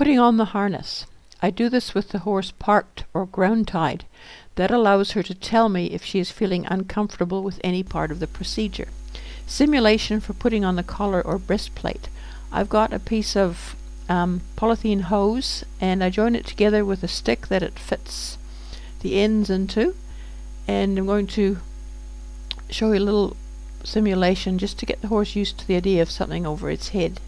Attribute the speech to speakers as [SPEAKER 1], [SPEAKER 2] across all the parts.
[SPEAKER 1] Putting on the harness. I do this with the horse parked or ground tied. That allows her to tell me if she is feeling uncomfortable with any part of the procedure. Simulation for putting on the collar or breastplate. I've got a piece of polythene hose and I join it together with a stick that it fits the ends into, and I'm going to show you a little simulation just to get the horse used to the idea of something over its head.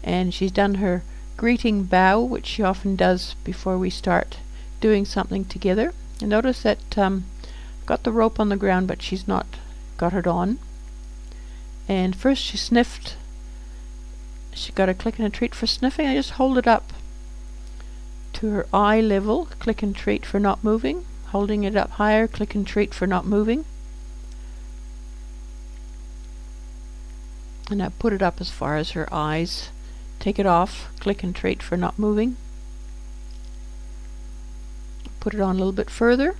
[SPEAKER 1] And she's done her greeting bow, which she often does before we start doing something together. And notice that got the rope on the ground, but she's not got it on. And first she sniffed. She got a click and a treat for sniffing. I just hold it up to her eye level, click and treat for not moving. Holding it up higher, click and treat for not moving. And I put it up as far as her eyes. Take it off, click and treat for not moving. Put it on a little bit further,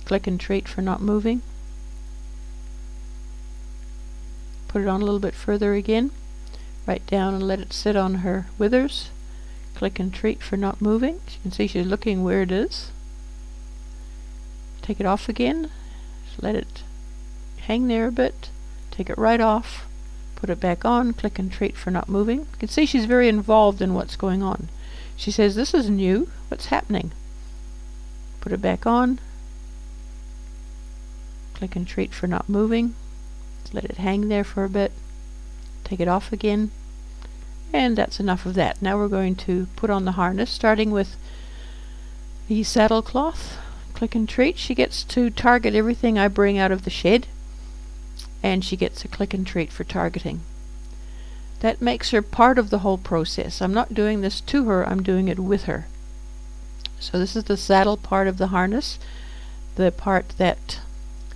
[SPEAKER 1] click and treat for not moving. Put it on a little bit further again, right down and let it sit on her withers. Click and treat for not moving. As you can see, she's looking where it is. Take it off again, just let it hang there a bit, take it right off. Put it back on, click and treat for not moving. You can see she's very involved in what's going on. She says, "This is new, what's happening?" Put it back on, click and treat for not moving. Just let it hang there for a bit. Take it off again. And that's enough of that. Now we're going to put on the harness, starting with the saddle cloth. Click and treat. She gets to target everything I bring out of the shed, and she gets a click and treat for targeting. That makes her part of the whole process. I'm not doing this to her, I'm doing it with her. So this is the saddle part of the harness, the part that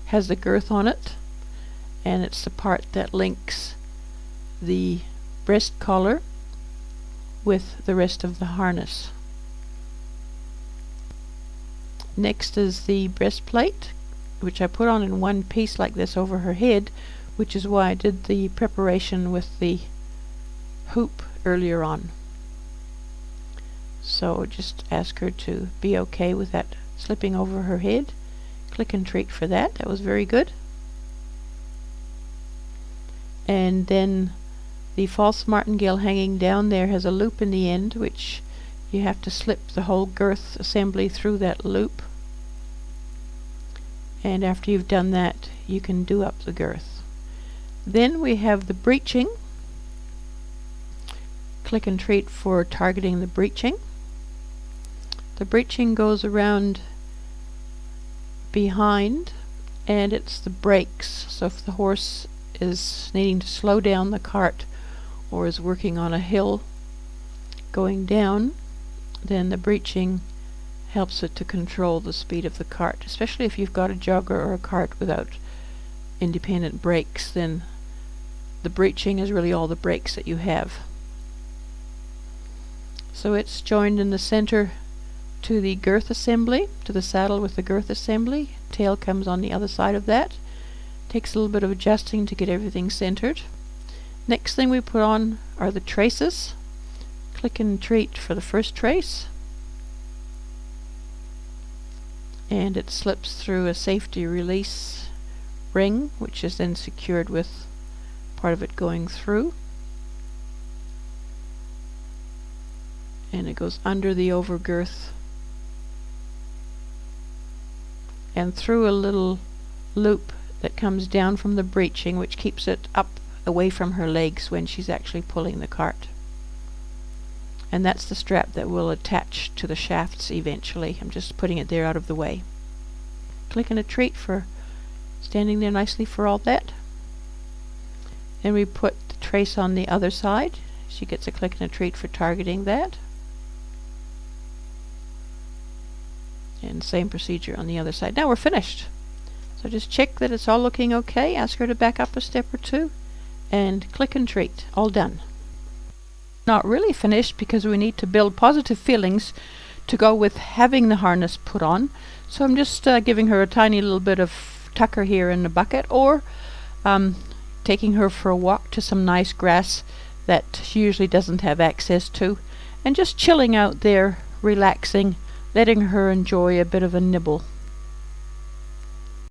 [SPEAKER 1] has the girth on it, and it's the part that links the breast collar with the rest of the harness. Next is the breastplate, which I put on in one piece like this over her head, which is why I did the preparation with the hoop earlier on. So just ask her to be okay with that slipping over her head. Click and treat for that. That was very good. And then the false martingale hanging down there has a loop in the end, which you have to slip the whole girth assembly through that loop. And after you've done that, you can do up the girth. Then we have the breeching. Click and treat for targeting the breeching. The breeching goes around behind, and it's the brakes. So if the horse is needing to slow down the cart or is working on a hill going down, then the breeching helps it to control the speed of the cart. Especially if you've got a jogger or a cart without independent brakes, then the breeching is really all the brakes that you have. So it's joined in the center to the girth assembly, to the saddle with the girth assembly. Tail comes on the other side of that. Takes a little bit of adjusting to get everything centered. Next thing we put on are the traces. Click and treat for the first trace, and it slips through a safety release ring, which is then secured with part of it going through, and it goes under the overgirth and through a little loop that comes down from the breeching, which keeps it up away from her legs when she's actually pulling the cart. And that's the strap that will attach to the shafts eventually. I'm just putting it there out of the way. Click and a treat for standing there nicely for all that. Then we put the trace on the other side. She gets a click and a treat for targeting that. And same procedure on the other side. Now we're finished. So just check that it's all looking okay. Ask her to back up a step or two, and click and treat. All done. Not really finished, because we need to build positive feelings to go with having the harness put on. So I'm just giving her a tiny little bit of tucker here in the bucket, or taking her for a walk to some nice grass that she usually doesn't have access to, and just chilling out there, relaxing, letting her enjoy a bit of a nibble.